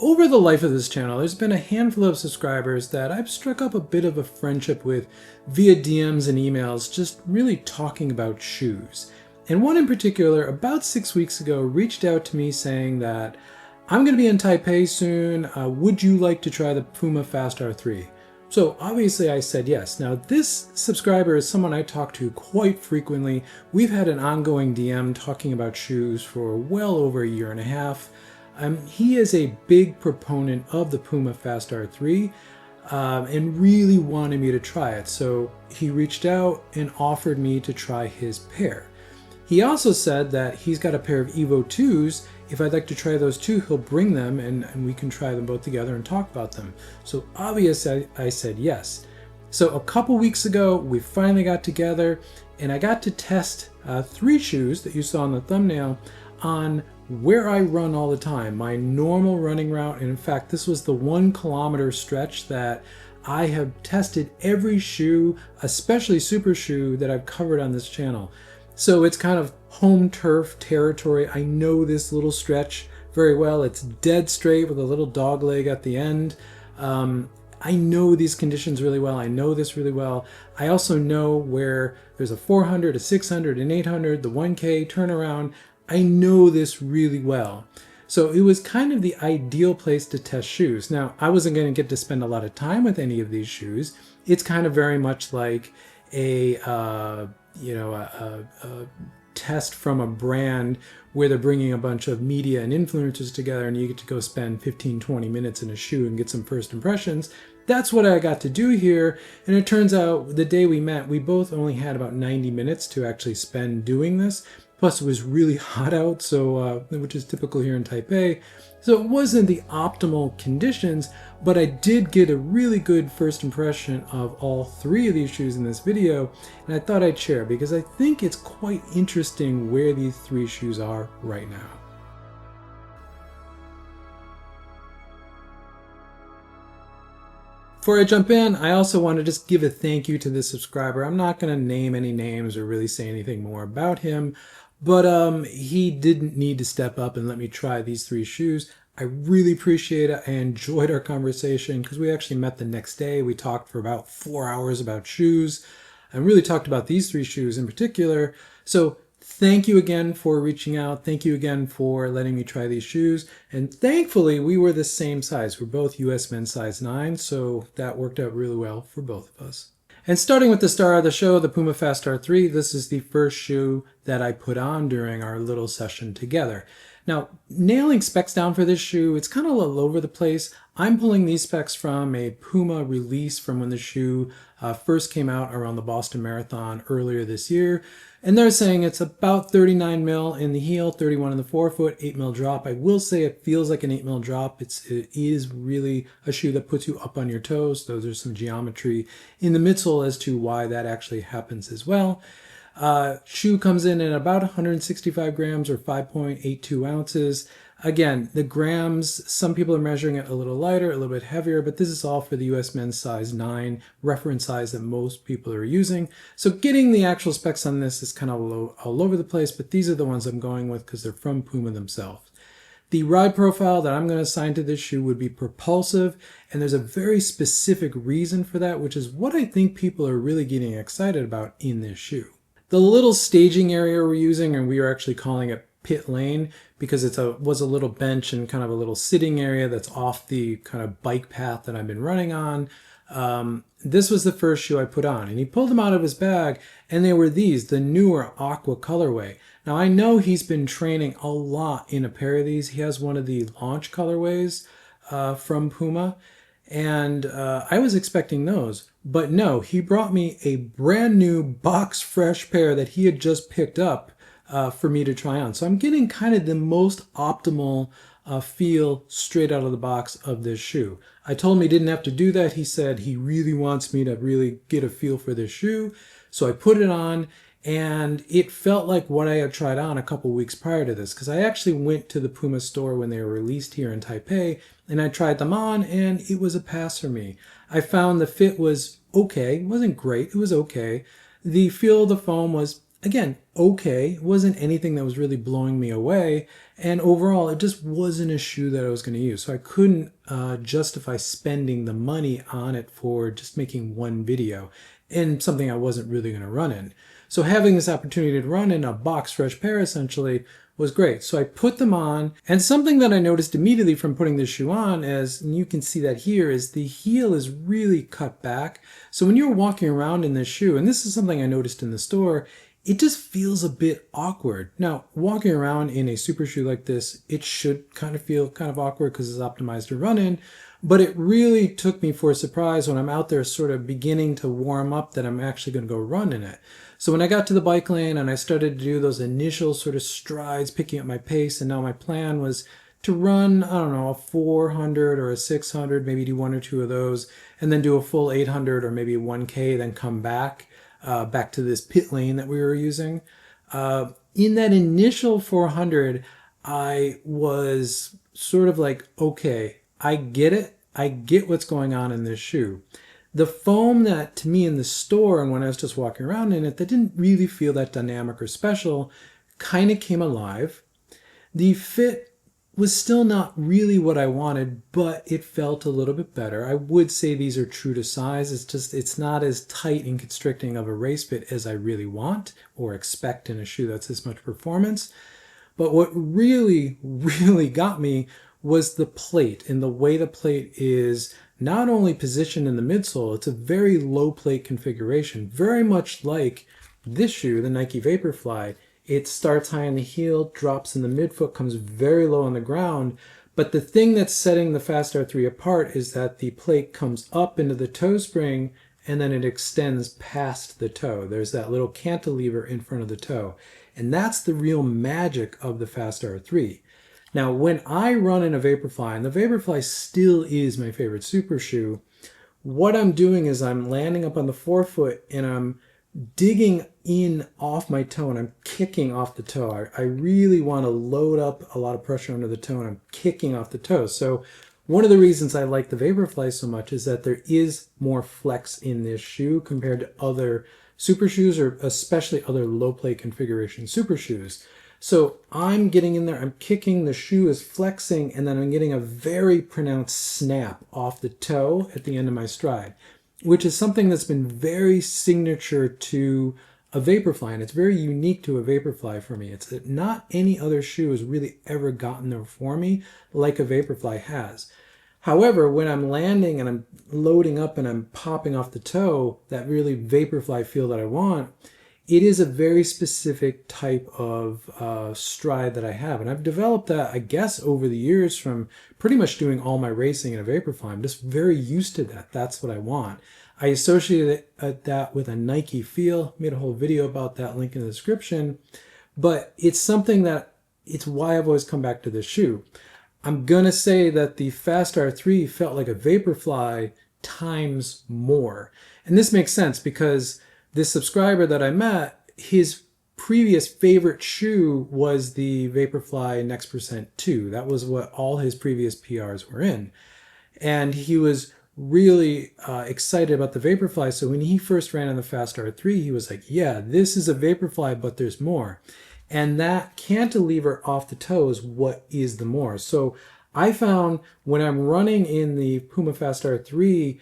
Over the life of this channel, there's been a handful of subscribers that I've struck up a bit of a friendship with via DMs and emails, just really talking about shoes. And one in particular, about 6 weeks ago, reached out to me saying that I'm going to be in Taipei soon. Would you like to try the Puma Fast-R 3? So obviously I said yes. Now this subscriber is someone I talk to quite frequently. We've had an ongoing DM talking about shoes for well over a year and a half. He is a big proponent of the Puma Fast-R 3 and really wanted me to try it. So he reached out and offered me to try his pair. He also said that he's got a pair of Evo 2s. If I'd like to try those too, he'll bring them and we can try them both together and talk about them. So obviously I said yes. So a couple weeks ago, we finally got together and I got to test 3 shoes that you saw in the thumbnail on where I run all the time, my normal running route. And in fact, this was the 1 kilometer stretch that I have tested every shoe, especially super shoe, that I've covered on this channel. So it's kind of home turf territory. I know this little stretch very well. It's dead straight with a little dog leg at the end. I know these conditions really well. I know this really well. I also know where there's a 400, a 600, an 800, the 1K turnaround. I know this really well. So it was kind of the ideal place to test shoes. Now, I wasn't going to get to spend a lot of time with any of these shoes. It's kind of very much like a test from a brand where they're bringing a bunch of media and influencers together and you get to go spend 15-20 minutes in a shoe and get some first impressions. That's what I got to do here. And it turns out the day we met, we both only had about 90 minutes to actually spend doing this. Plus it was really hot out, so which is typical here in Taipei. So it wasn't the optimal conditions, but I did get a really good first impression of all 3 of these shoes in this video, and I thought I'd share because I think it's quite interesting where these 3 shoes are right now. Before I jump in, I also want to just give a thank you to this subscriber. I'm not going to name any names or really say anything more about him, but he didn't need to step up and let me try these 3 shoes. I really appreciate it. I enjoyed our conversation because we actually met the next day. We talked for about 4 hours about shoes and really talked about these 3 shoes in particular. So thank you again for reaching out. Thank you again for letting me try these shoes. And thankfully, we were the same size. We're both US men's size 9, so that worked out really well for both of us. And starting with the star of the show, the Puma Fast-R 3, this is the first shoe that I put on during our little session together. Now, nailing specs down for this shoe, it's kind of all over the place. I'm pulling these specs from a Puma release from when the shoe first came out around the Boston Marathon earlier this year. And they're saying it's about 39 mil in the heel, 31 in the forefoot, 8 mil drop. I will say it feels like an 8 mil drop. It is really a shoe that puts you up on your toes. So there's some geometry in the midsole as to why that actually happens as well. Shoe comes in at about 165 grams or 5.82 ounces. Again, the grams, some people are measuring it a little lighter, a little bit heavier, but this is all for the US men's size 9 reference size that most people are using. So getting the actual specs on this is kind of all over the place, but these are the ones I'm going with because they're from Puma themselves. The ride profile that I'm going to assign to this shoe would be propulsive, and there's a very specific reason for that, which is what I think people are really getting excited about in this shoe. The little staging area we're using, and we are actually calling it pit lane because it was a little bench and kind of a little sitting area that's off the kind of bike path that I've been running on. This was the first shoe I put on, and he pulled them out of his bag, and they were these, the newer aqua colorway. Now I know he's been training a lot in a pair of these. He has one of the launch colorways from Puma, and I was expecting those, but no, he brought me a brand new box fresh pair that he had just picked up for me to try on. So I'm getting kind of the most optimal feel straight out of the box of this shoe. I told him he didn't have to do that. He said he really wants me to really get a feel for this shoe. So I put it on, and it felt like what I had tried on a couple weeks prior to this, because I actually went to the Puma store when they were released here in Taipei, and I tried them on, and it was a pass for me. I found the fit was okay. It wasn't great. It was okay. The feel of the foam was again, okay. It wasn't anything that was really blowing me away. And overall, it just wasn't a shoe that I was going to use. So I couldn't justify spending the money on it for just making one video and something I wasn't really going to run in. So having this opportunity to run in a box fresh pair essentially was great. So I put them on, and something that I noticed immediately from putting this shoe on, as and you can see that here, is the heel is really cut back. So when you're walking around in this shoe, and this is something I noticed in the store, it just feels a bit awkward. Now, walking around in a super shoe like this, it should kind of feel kind of awkward because it's optimized to run in, but it really took me for a surprise when I'm out there sort of beginning to warm up that I'm actually going to go run in it. So when I got to the bike lane and I started to do those initial sort of strides, picking up my pace, and now my plan was to run, I don't know, a 400 or a 600, maybe do one or two of those, and then do a full 800 or maybe 1K, then come back to this pit lane that we were using. In that initial 400, I was sort of like, okay, I get it. I get what's going on in this shoe. The foam that to me in the store and when I was just walking around in it, that didn't really feel that dynamic or special, kind of came alive. The fit was still not really what I wanted, but it felt a little bit better. I would say these are true to size. It's not as tight and constricting of a race fit as I really want or expect in a shoe that's this much performance. But what really, really got me was the plate, and the way the plate is not only positioned in the midsole, it's a very low plate configuration, very much like this shoe, the Nike Vaporfly. It starts high on the heel, drops in the midfoot, comes very low on the ground. But the thing that's setting the Fast-R 3 apart is that the plate comes up into the toe spring and then it extends past the toe. There's that little cantilever in front of the toe. And that's the real magic of the Fast-R 3. Now, when I run in a Vaporfly, and the Vaporfly still is my favorite super shoe, what I'm doing is I'm landing up on the forefoot and I'm digging in off my toe and I'm kicking off the toe. I really want to load up a lot of pressure under the toe and I'm kicking off the toe. So one of the reasons I like the Vaporfly so much is that there is more flex in this shoe compared to other super shoes or especially other low plate configuration super shoes. So I'm getting in there, I'm kicking, the shoe is flexing, and then I'm getting a very pronounced snap off the toe at the end of my stride, which is something that's been very signature to a Vaporfly, and it's very unique to a Vaporfly for me. It's that not any other shoe has really ever gotten there for me like a Vaporfly has. However, when I'm landing and I'm loading up and I'm popping off the toe, that really Vaporfly feel that I want, it is a very specific type of stride that I have. And I've developed that, I guess, over the years from pretty much doing all my racing in a Vaporfly. I'm just very used to that. That's what I want. I associate that with a Nike feel. Made a whole video about that, link in the description. But it's something that, it's why I've always come back to this shoe. I'm going to say that the Fast-R 3 felt like a Vaporfly times more. And this makes sense because this subscriber that I met, his previous favorite shoe was the Vaporfly Next Percent 2. That was what all his previous PRs were in. And he was really excited about the Vaporfly. So when he first ran on the Fast-R 3, he was like, yeah, this is a Vaporfly, but there's more. And that cantilever off the toe is what is the more. So I found when I'm running in the Puma Fast-R 3,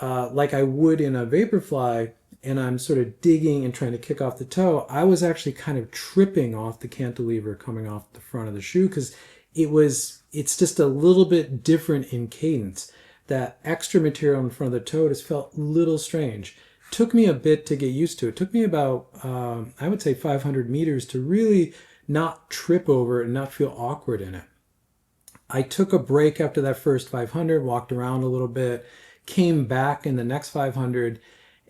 like I would in a Vaporfly, and I'm sort of digging and trying to kick off the toe, I was actually kind of tripping off the cantilever coming off the front of the shoe because it's just a little bit different in cadence. That extra material in front of the toe just felt a little strange. Took me a bit to get used to. It took me about, I would say 500 meters to really not trip over it and not feel awkward in it. I took a break after that first 500, walked around a little bit, came back in the next 500,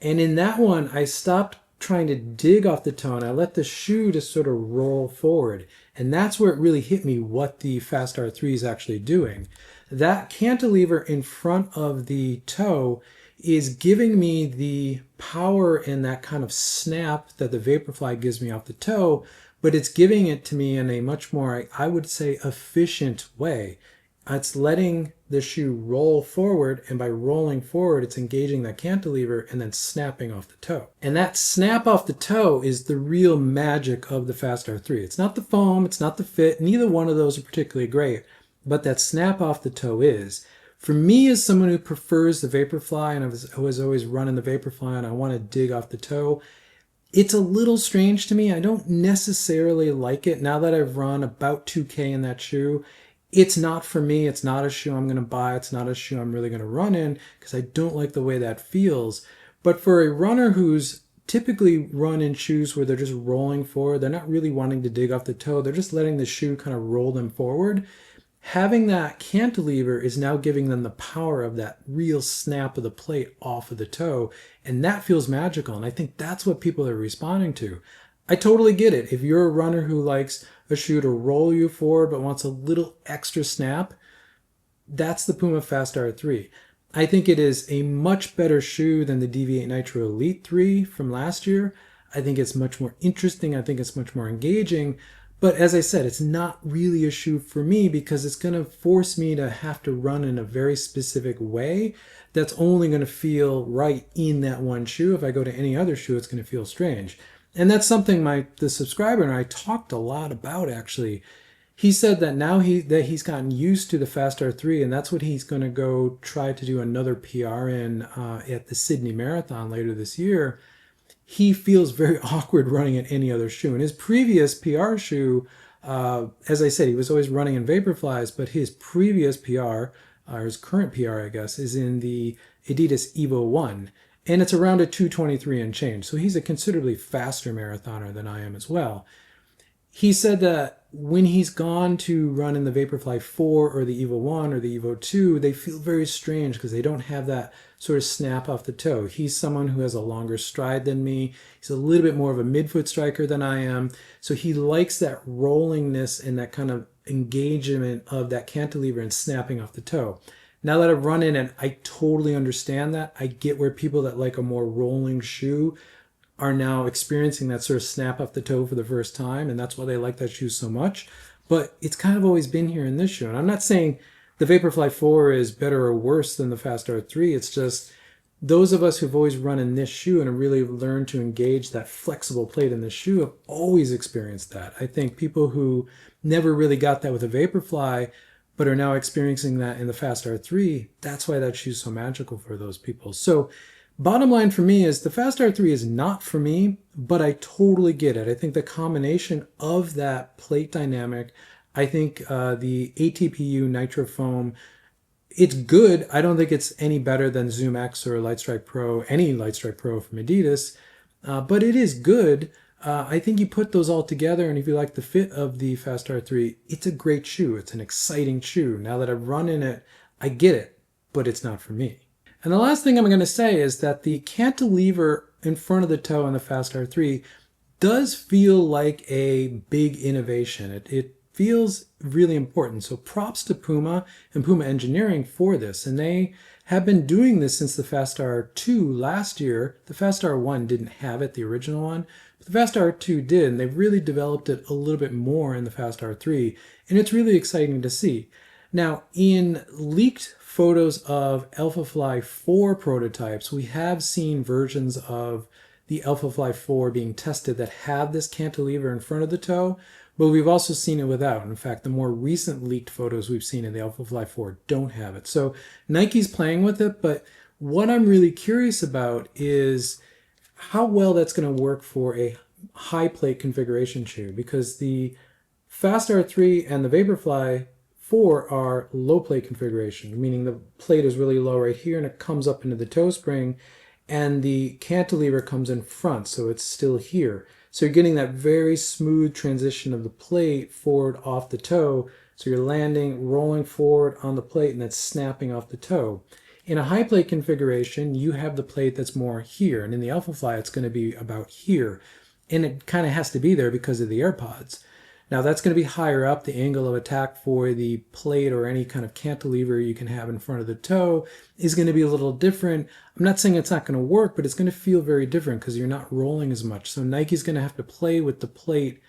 and in that one, I stopped trying to dig off the toe and I let the shoe just sort of roll forward. And that's where it really hit me what the Fast-R 3 is actually doing. That cantilever in front of the toe is giving me the power and that kind of snap that the Vaporfly gives me off the toe, but it's giving it to me in a much more, I would say, efficient way. It's letting the shoe roll forward, and by rolling forward, it's engaging that cantilever and then snapping off the toe. And that snap off the toe is the real magic of the Fast-R 3. It's not the foam, it's not the fit, neither one of those are particularly great, but that snap off the toe is. For me, as someone who prefers the Vaporfly and I was always running the Vaporfly and I want to dig off the toe, it's a little strange to me. I don't necessarily like it. Now that I've run about 2K in that shoe, it's not for me. It's not a shoe I'm going to buy. It's not a shoe I'm really going to run in because I don't like the way that feels. But for a runner who's typically run in shoes where they're just rolling forward, they're not really wanting to dig off the toe, they're just letting the shoe kind of roll them forward. Having that cantilever is now giving them the power of that real snap of the plate off of the toe, and that feels magical, and I think that's what people are responding to. I totally get it. If you're a runner who likes a shoe to roll you forward but wants a little extra snap, that's the Puma Fast-R 3. I think it is a much better shoe than the Deviate Nitro Elite 3 from last year. I think it's much more interesting. I think it's much more engaging. But as I said, it's not really a shoe for me because it's going to force me to have to run in a very specific way that's only going to feel right in that one shoe. If I go to any other shoe, it's going to feel strange. And that's something the subscriber and I talked a lot about, actually. He said that now he's gotten used to the Fast-R 3, and that's what he's going to go try to do another PR in at the Sydney Marathon later this year. He feels very awkward running in any other shoe. In his previous PR shoe, as I said, he was always running in Vaporflies, but his previous PR, or his current PR, I guess, is in the Adidas Evo 1. And it's around a 2:23 and change. So he's a considerably faster marathoner than I am as well. He said that when he's gone to run in the Vaporfly 4 or the Evo 1 or the Evo 2, they feel very strange because they don't have that sort of snap off the toe. He's someone who has a longer stride than me. He's a little bit more of a midfoot striker than I am. So he likes that rollingness and that kind of engagement of that cantilever and snapping off the toe. Now that I've run in and I totally understand that, I get where people that like a more rolling shoe are now experiencing that sort of snap off the toe for the first time, and that's why they like that shoe so much. But it's kind of always been here in this shoe. And I'm not saying the Vaporfly 4 is better or worse than the Fast-R 3. It's just those of us who've always run in this shoe and have really learned to engage that flexible plate in this shoe have always experienced that. I think people who never really got that with a Vaporfly but are now experiencing that in the Fast-R 3, that's why that shoe's so magical for those people. So bottom line for me is the Fast-R 3 is not for me, but I totally get it. I think the combination of that plate dynamic, I think the ATPU Nitro foam, it's good. I don't think it's any better than Zoom X or Lightstrike Pro, any Lightstrike Pro from Adidas, but it is good. I think you put those all together, and if you like the fit of the Fast-R 3, it's a great shoe. It's an exciting shoe. Now that I've run in it, I get it, but it's not for me. And the last thing I'm going to say is that the cantilever in front of the toe on the Fast-R 3 does feel like a big innovation. It feels really important. So props to Puma and Puma Engineering for this. And they have been doing this since the Fast-R 2 last year. The Fast-R 1 didn't have it, the original one, but the Fast-R 2 did. And they've really developed it a little bit more in the Fast-R 3. And it's really exciting to see. Now, in leaked photos of Alphafly 4 prototypes, we have seen versions of the Alphafly 4 being tested that have this cantilever in front of the toe, but we've also seen it without. In fact, the more recent leaked photos we've seen in the Alphafly 4 don't have it. So Nike's playing with it, but what I'm really curious about is how well that's going to work for a high plate configuration shoe, because the Fast-R 3 and the Vaporfly 4 are low plate configuration, meaning the plate is really low right here and it comes up into the toe spring, and the cantilever comes in front, so it's still here. So you're getting that very smooth transition of the plate forward off the toe. So you're landing, rolling forward on the plate, and that's snapping off the toe. In a high plate configuration, you have the plate that's more here, and in the Alphafly, it's going to be about here. And it kind of has to be there because of the AirPods. Now that's going to be higher up. The angle of attack for the plate or any kind of cantilever you can have in front of the toe is going to be a little different. I'm not saying it's not going to work, but it's going to feel very different because you're not rolling as much. So Nike's going to have to play with the plate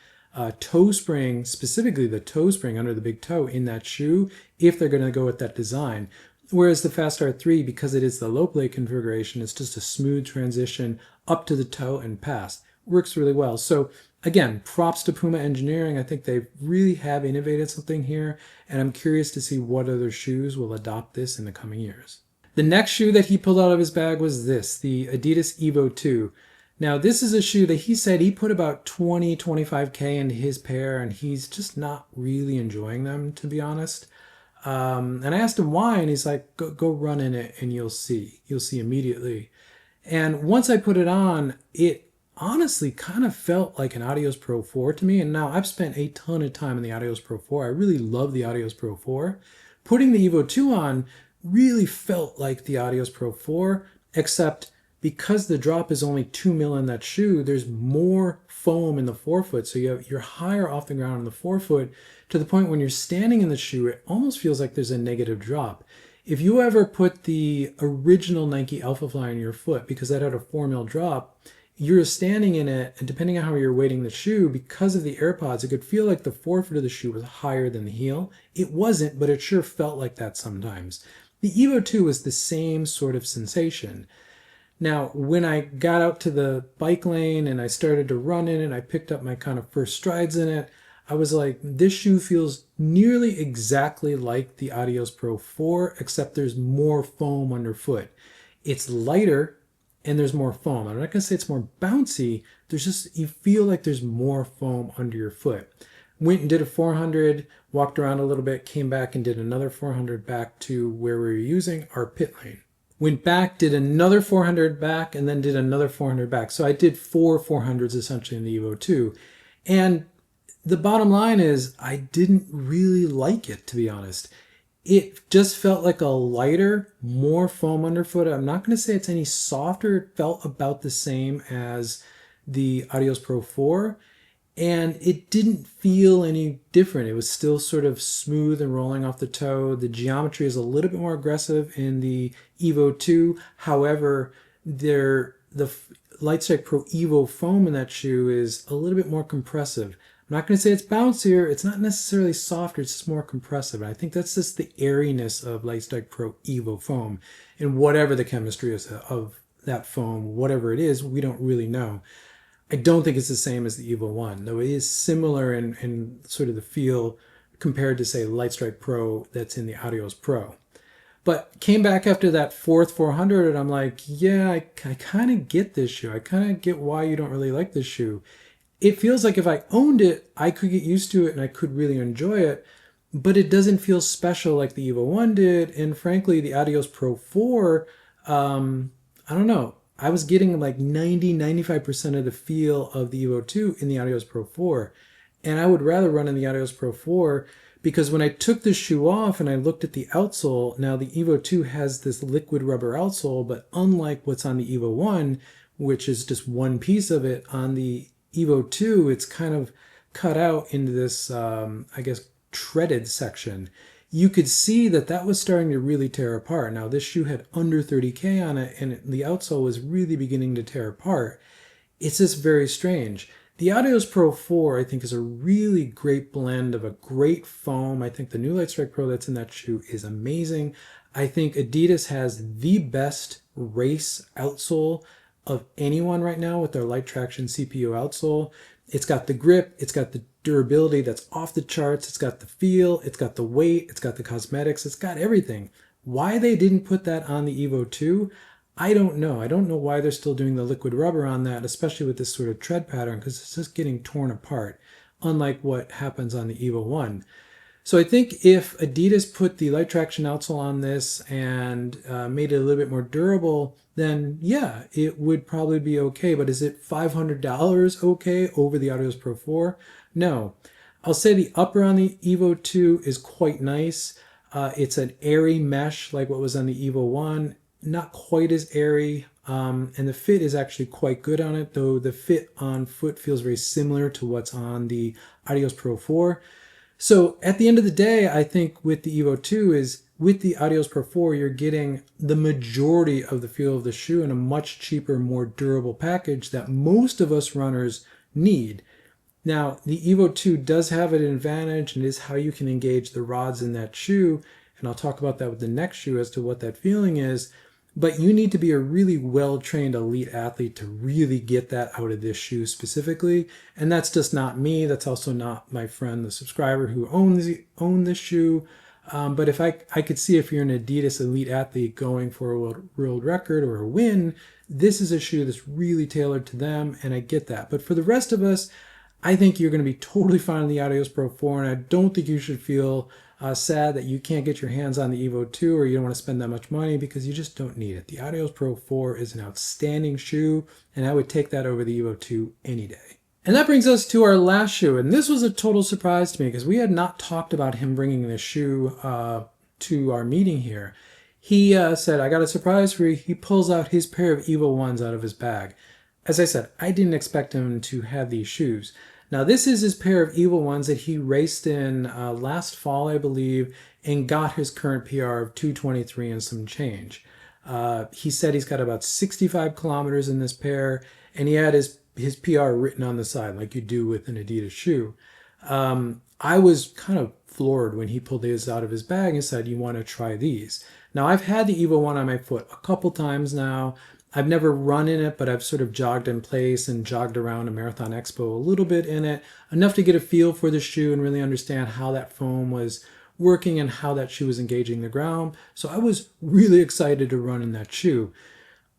toe spring, specifically the toe spring under the big toe in that shoe, if they're going to go with that design. Whereas the Fast-R 3, because it is the low plate configuration, it's just a smooth transition up to the toe and past. Works really well. So again, props to Puma Engineering. I think they really have innovated something here, and I'm curious to see what other shoes will adopt this in the coming years. The next shoe that he pulled out of his bag was this, the Adidas Evo 2. Now, this is a shoe that he said he put about 25K into his pair, and he's just not really enjoying them, to be honest. And I asked him why, and he's like, go run in it and you'll see. You'll see immediately. And once I put it on, it honestly kind of felt like an Adios Pro 4 to me. And now I've spent a ton of time in the Adios Pro 4. I really love the Adios Pro 4. Putting the Evo 2 on really felt like the Adios Pro 4, except because the drop is only 2 mil in that shoe, there's more foam in the forefoot. So you're higher off the ground in the forefoot to the point when you're standing in the shoe, it almost feels like there's a negative drop. If you ever put the original Nike Alpha Fly on your foot, because that had a 4 mil drop, you're standing in it, and depending on how you're weighting the shoe, because of the AirPods, it could feel like the forefoot of the shoe was higher than the heel. It wasn't, but it sure felt like that sometimes. The Evo 2 was the same sort of sensation. Now, when I got out to the bike lane and I started to run in it, I picked up my kind of first strides in it, I was like, this shoe feels nearly exactly like the Adios Pro 4, except there's more foam underfoot. It's lighter and there's more foam. I'm not going to say it's more bouncy. There's just, you feel like there's more foam under your foot. Went and did a 400, walked around a little bit, came back and did another 400 back to where we were using our pit lane. Went back, did another 400 back, and then did another 400 back. So I did 4 400s essentially in the Evo 2. And the bottom line is I didn't really like it, to be honest. It just felt like a lighter, more foam underfoot. I'm not going to say it's any softer. It felt about the same as the Adios Pro 4. And it didn't feel any different. It was still sort of smooth and rolling off the toe. The geometry is a little bit more aggressive in the Evo 2. However, the Lightstrike Pro Evo foam in that shoe is a little bit more compressive. I'm not going to say it's bouncier. It's not necessarily softer. It's just more compressive. And I think that's just the airiness of Lightstrike Pro Evo foam. And whatever the chemistry is of that foam, whatever it is, we don't really know. I don't think it's the same as the Evo 1, though it is similar in sort of the feel compared to, say, Lightstrike Pro that's in the Adios Pro. But came back after that fourth 400, and I'm like, yeah, I kind of get this shoe. I kind of get why you don't really like this shoe. It feels like if I owned it, I could get used to it and I could really enjoy it, but it doesn't feel special like the Evo 1 did. And frankly, the Adios Pro 4, I don't know. I was getting like 90-95% of the feel of the Evo 2 in the Adios Pro 4. And I would rather run in the Adios Pro 4 because when I took the shoe off and I looked at the outsole, now the Evo 2 has this liquid rubber outsole, but unlike what's on the Evo 1, which is just one piece of it, on the Evo 2, it's kind of cut out into this, I guess, treaded section. You could see that that was starting to really tear apart. Now, this shoe had under 30K on it, and the outsole was really beginning to tear apart. It's just very strange. The Adios Pro 4, I think, is a really great blend of a great foam. I think the new Lightstrike Pro that's in that shoe is amazing. I think Adidas has the best race outsole of anyone right now with their light traction CPU outsole. It's got the grip, it's got the durability that's off the charts, it's got the feel, it's got the weight, it's got the cosmetics, it's got everything. Why they didn't put that on the Evo 2, I don't know. I don't know why they're still doing the liquid rubber on that, especially with this sort of tread pattern, because it's just getting torn apart, unlike what happens on the Evo 1. So I think if Adidas put the light traction outsole on this and made it a little bit more durable, then yeah, it would probably be okay. But is it $500 okay over the Adios Pro 4? No. I'll say the upper on the Evo 2 is quite nice. It's an airy mesh like what was on the Evo 1. Not quite as airy. And the fit is actually quite good on it, though the fit on foot feels very similar to what's on the Adios Pro 4. So at the end of the day, I think with the Evo 2 is with the Adios Pro 4, you're getting the majority of the feel of the shoe in a much cheaper, more durable package that most of us runners need. Now, the Evo 2 does have an advantage, and is how you can engage the rods in that shoe. And I'll talk about that with the next shoe as to what that feeling is. But you need to be a really well-trained elite athlete to really get that out of this shoe specifically. And that's just not me. That's also not my friend, the subscriber who owned this shoe. But if I could see if you're an Adidas elite athlete going for a world record or a win, this is a shoe that's really tailored to them, and I get that. But for the rest of us, I think you're going to be totally fine on the Adios Pro 4, and I don't think you should feel sad that you can't get your hands on the Evo 2 or you don't want to spend that much money, because you just don't need it. The Adios Pro 4 is an outstanding shoe, and I would take that over the Evo 2 any day. And that brings us to our last shoe, and this was a total surprise to me because we had not talked about him bringing this shoe to our meeting here. He said, I got a surprise for you. He pulls out his pair of Evo 1s out of his bag. As I said, I didn't expect him to have these shoes. Now, this is his pair of Evo 1s that he raced in last fall, I believe, and got his current PR of 2:23 and some change. He said he's got about 65 kilometers in this pair, and he had his PR written on the side, like you do with an Adidas shoe. I was kind of floored when he pulled his out of his bag and said, you want to try these? Now, I've had the Evo 1 on my foot a couple times now. I've never run in it, but I've sort of jogged in place and jogged around a Marathon Expo a little bit in it, enough to get a feel for the shoe and really understand how that foam was working and how that shoe was engaging the ground. So I was really excited to run in that shoe.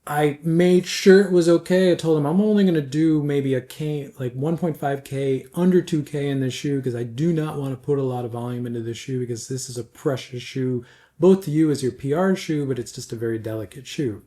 I made sure it was okay. I told him I'm only going to do maybe a K, like 1.5K, under 2K in this shoe, because I do not want to put a lot of volume into this shoe, because this is a precious shoe, both to you as your PR shoe, but it's just a very delicate shoe.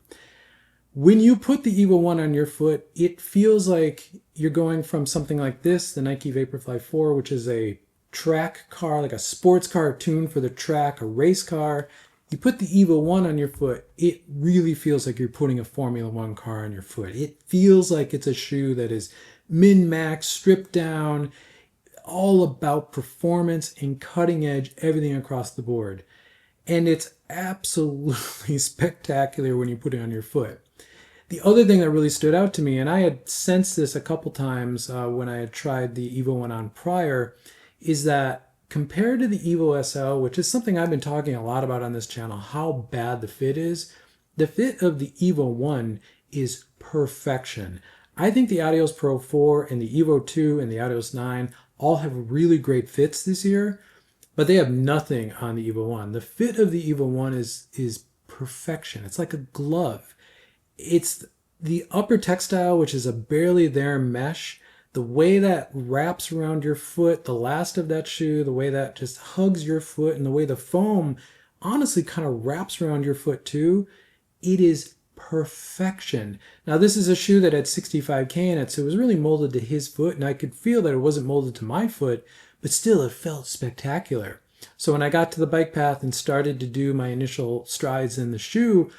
When you put the Evo 1 on your foot, it feels like you're going from something like this, the Nike Vaporfly 4, which is a track car, like a sports car tuned for the track, a race car. You put the Evo 1 on your foot, it really feels like you're putting a Formula 1 car on your foot. It feels like it's a shoe that is min-max, stripped down, all about performance and cutting edge, everything across the board. And it's absolutely spectacular when you put it on your foot. The other thing that really stood out to me, and I had sensed this a couple times when I had tried the Evo 1 on prior, is that compared to the Evo SL, which is something I've been talking a lot about on this channel, how bad the fit is, the fit of the Evo 1 is perfection. I think the Adios Pro 4 and the Evo 2 and the Adios 9 all have really great fits this year, but they have nothing on the Evo 1. The fit of the Evo 1 is perfection. It's like a glove. It's the upper textile, which is a barely there mesh, the way that wraps around your foot, the last of that shoe, the way that just hugs your foot, and the way the foam honestly kind of wraps around your foot too. It is perfection. Now, this is a shoe that had 65K in it, so it was really molded to his foot, and I could feel that it wasn't molded to my foot, but still it felt spectacular. So when I got to the bike path and started to do my initial strides in the shoe,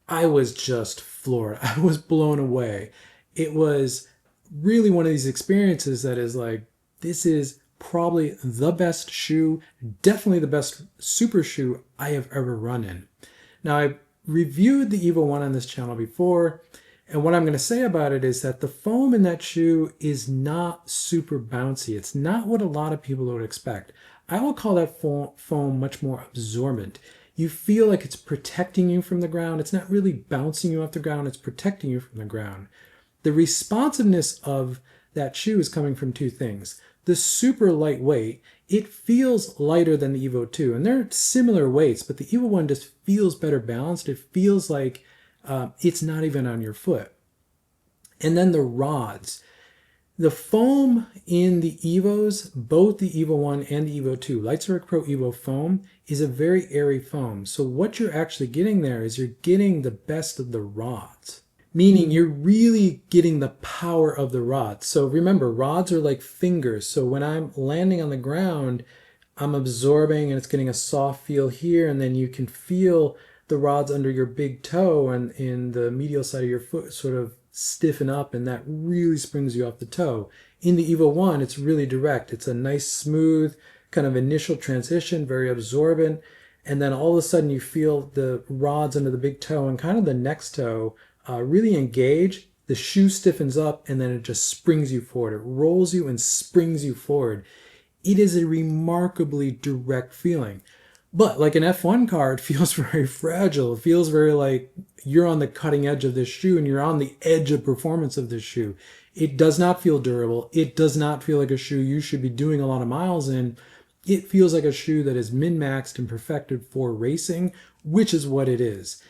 I was just floored. I was blown away. It was really one of these experiences that is like, this is probably the best shoe, definitely the best super shoe I have ever run in. Now, I reviewed the Evo 1 on this channel before, and what I'm going to say about it is that the foam in that shoe is not super bouncy. It's not what a lot of people would expect. I will call that foam much more absorbent. You feel like it's protecting you from the ground. It's not really bouncing you off the ground. It's protecting you from the ground. The responsiveness of that shoe is coming from two things. The super lightweight, it feels lighter than the Evo 2. And they're similar weights, but the Evo 1 just feels better balanced. It feels like it's not even on your foot. And then the rods. The foam in the Evos, both the Evo 1 and the Evo 2, Lightstrike Pro Evo foam, is a very airy foam. So what you're actually getting there is you're getting the best of the rods, meaning you're really getting the power of the rods. So remember, rods are like fingers. So when I'm landing on the ground, I'm absorbing and it's getting a soft feel here, and then you can feel the rods under your big toe and in the medial side of your foot sort of stiffen up, and that really springs you off the toe. In the Evo 1, it's really direct. It's a nice, smooth kind of initial transition, very absorbent, and then all of a sudden you feel the rods under the big toe and kind of the next toe really engage. The shoe stiffens up and then it just springs you forward. It rolls you and springs you forward. It is a remarkably direct feeling. But like an F1 car, it feels very fragile. It feels very like you're on the cutting edge of this shoe and you're on the edge of performance of this shoe. It does not feel durable. It does not feel like a shoe you should be doing a lot of miles in. It feels like a shoe that is min-maxed and perfected for racing, which is what it is.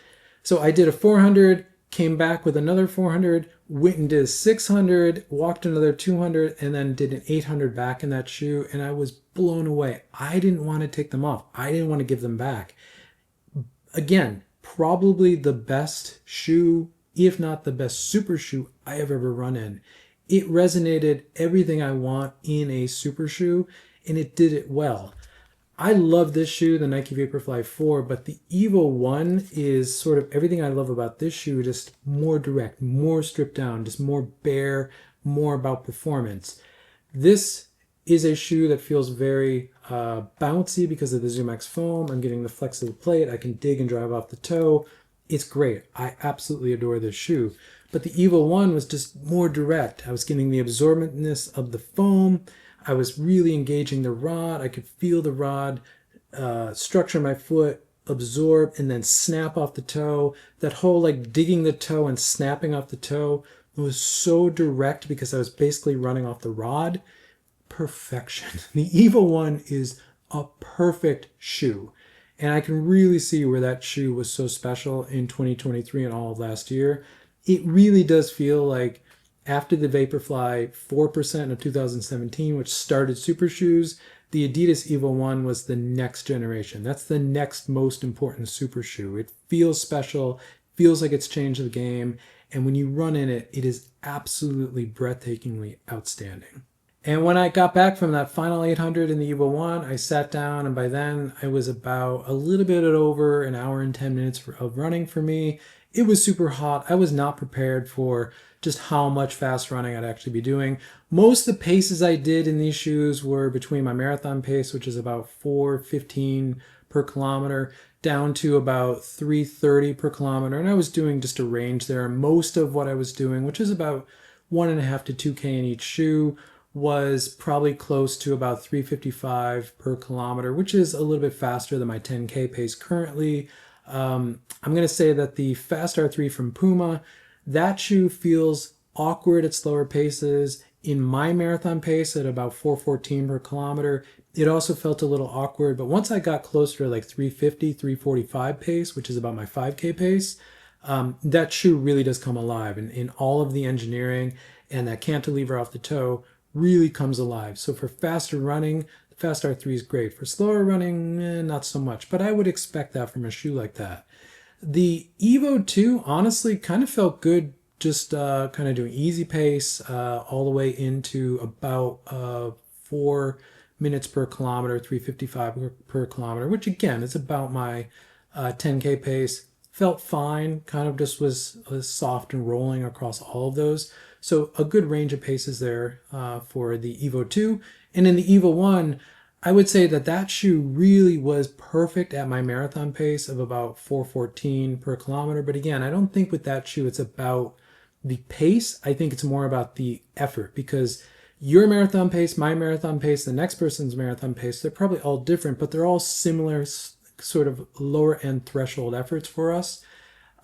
So I did a 400, came back with another 400, went and did a 600, walked another 200, and then did an 800 back in that shoe, and I was blown away. I didn't want to take them off. I didn't want to give them back. Again, probably the best shoe, if not the best super shoe I have ever run in. It resonated everything I want in a super shoe, and it did it well. I love this shoe, the Nike Vaporfly 4, but the Evo 1 is sort of everything I love about this shoe, just more direct, more stripped down, just more bare, more about performance. This is a shoe that feels very bouncy because of the ZoomX foam. I'm getting the flex of the plate. I can dig and drive off the toe. It's great. I absolutely adore this shoe. But the Evo 1 was just more direct. I was getting the absorbentness of the foam. I was really engaging the rod. I could feel the rod structure my foot, absorb, and then snap off the toe. That whole like digging the toe and snapping off the toe was so direct because I was basically running off the rod. Perfection. The Evo 1 is a perfect shoe. And I can really see where that shoe was so special in 2023 and all of last year. It really does feel like after the Vaporfly 4% of 2017, which started super shoes, the Adidas Evo 1 was the next generation. That's the next most important super shoe. It feels special, feels like it's changed the game, and when you run in it, it is absolutely breathtakingly outstanding. And when I got back from that final 800 in the Evo 1, I sat down, and by then I was about a little bit over an hour and 10 minutes of running for me. It was super hot. I was not prepared for just how much fast running I'd actually be doing. Most of the paces I did in these shoes were between my marathon pace, which is about 4:15 per kilometer, down to about 3:30 per kilometer. And I was doing just a range there. Most of what I was doing, which is about 1.5 to 2K in each shoe, was probably close to about 3:55 per kilometer, which is a little bit faster than my 10K pace currently. I'm going to say that the Fast-R 3 from Puma, that shoe feels awkward at slower paces. In my marathon pace at about 4:14 per kilometer, it also felt a little awkward. But once I got closer to like 3:50, 3:45 pace, which is about my 5K pace, that shoe really does come alive. And in all of the engineering and that cantilever off the toe really comes alive. So for faster running, the Fast-R 3 is great. For slower running, not so much. But I would expect that from a shoe like that. The Evo 2 honestly kind of felt good, just kind of doing easy pace all the way into about 4 minutes per kilometer, 3:55 per kilometer, which again is about my 10K pace. Felt fine, kind of just was soft and rolling across all of those. So a good range of paces there for the Evo 2. And in the Evo 1, I would say that that shoe really was perfect at my marathon pace of about 4:14 per kilometer. But again, I don't think with that shoe it's about the pace. I think it's more about the effort, because your marathon pace, my marathon pace, the next person's marathon pace, they're probably all different, but they're all similar sort of lower end threshold efforts for us.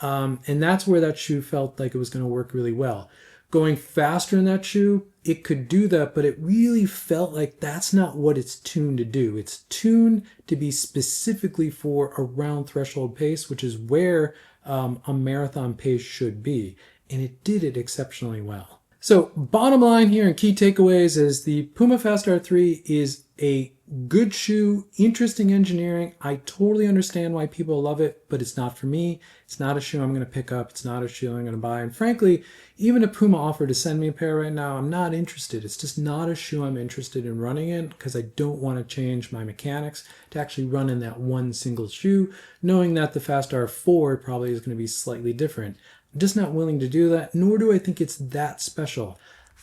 And that's where that shoe felt like it was going to work really well. Going faster in that shoe, it could do that, but it really felt like that's not what it's tuned to do. It's tuned to be specifically for a round threshold pace, which is where a marathon pace should be. And it did it exceptionally well. So bottom line here and key takeaways is the Puma Fast-R 3 is a good shoe, interesting engineering. I totally understand why people love it, but it's not for me. It's not a shoe I'm going to pick up. It's not a shoe I'm going to buy. And frankly, even if Puma offered to send me a pair right now, I'm not interested. It's just not a shoe I'm interested in running in, because I don't want to change my mechanics to actually run in that one single shoe, knowing that the Fast-R 4 probably is going to be slightly different. I'm just not willing to do that, nor do I think it's that special.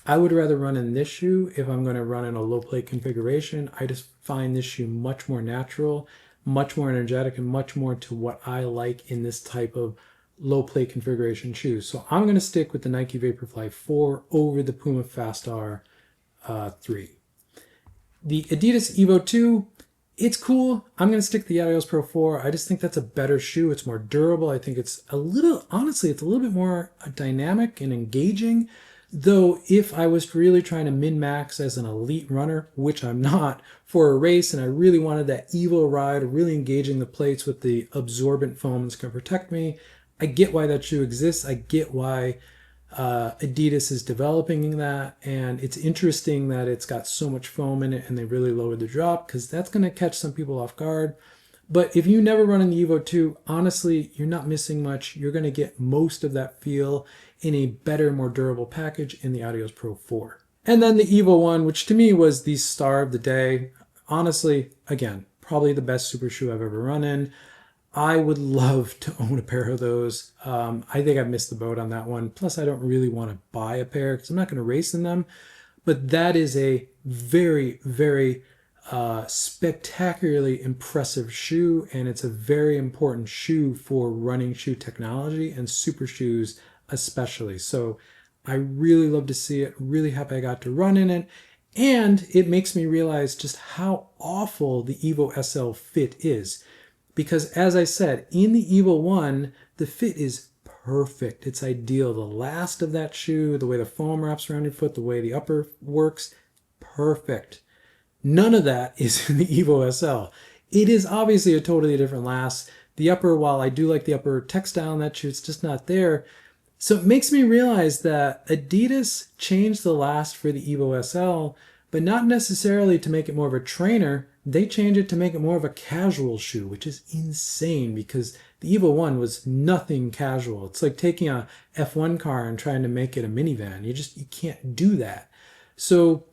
I would rather run in this shoe if I'm going to run in a low plate configuration. I just find this shoe much more natural, much more energetic, and much more to what I like in this type of low plate configuration shoes. So I'm going to stick with the Nike Vaporfly 4 over the Puma Fast-R 3. The Adidas Evo 2, it's cool. I'm going to stick the Adios Pro 4. I just think that's a better shoe. It's more durable. I think it's a little, honestly, it's a little bit more dynamic and engaging. Though if I was really trying to min-max as an elite runner, which I'm not, for a race, and I really wanted that Evo ride, really engaging the plates with the absorbent foam that's going to protect me, I get why that shoe exists. I get why Adidas is developing that, and it's interesting that it's got so much foam in it and they really lowered the drop, because that's going to catch some people off guard. But if you never run in the Evo 2, honestly, you're not missing much. You're going to get most of that feel in a better, more durable package in the Adios Pro 4. And then the Evo 1, which to me was the star of the day. Honestly, again, probably the best super shoe I've ever run in. I would love to own a pair of those. I think I missed the boat on that one. Plus, I don't really want to buy a pair because I'm not going to race in them. But that is a very, very spectacularly impressive shoe, and it's a very important shoe for running shoe technology and super shoes especially. So I really love to see it. Really happy I got to run in it. And it makes me realize just how awful the Evo SL fit is. Because as I said, in the Evo 1, the fit is perfect. It's ideal. The last of that shoe, the way the foam wraps around your foot, the way the upper works, perfect. None of that is in the Evo SL. It is obviously a totally different last. The upper, while I do like the upper textile in that shoe, it's just not there. So it makes me realize that Adidas changed the last for the Evo SL, but not necessarily to make it more of a trainer. They changed it to make it more of a casual shoe, which is insane because the Evo 1 was nothing casual. It's like taking a F1 car and trying to make it a minivan. You can't do that. So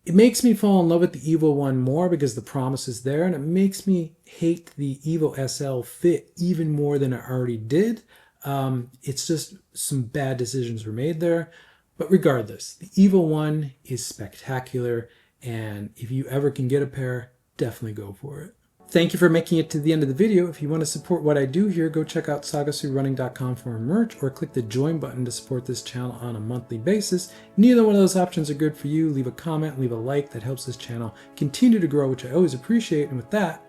it makes me fall in love with the Evo 1 more because the promise is there, and it makes me hate the Evo SL fit even more than I already did. It's just some bad decisions were made there. But regardless, the Evo 1 is spectacular, and if you ever can get a pair, definitely go for it. Thank you for making it to the end of the video. If you want to support what I do here, go check out sagasuitrunning.com for merch, or click the join button to support this channel on a monthly basis. Neither one of those options are good for you. Leave a comment, leave a like. That helps this channel continue to grow, which I always appreciate. And with that,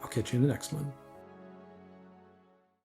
I'll catch you in the next one.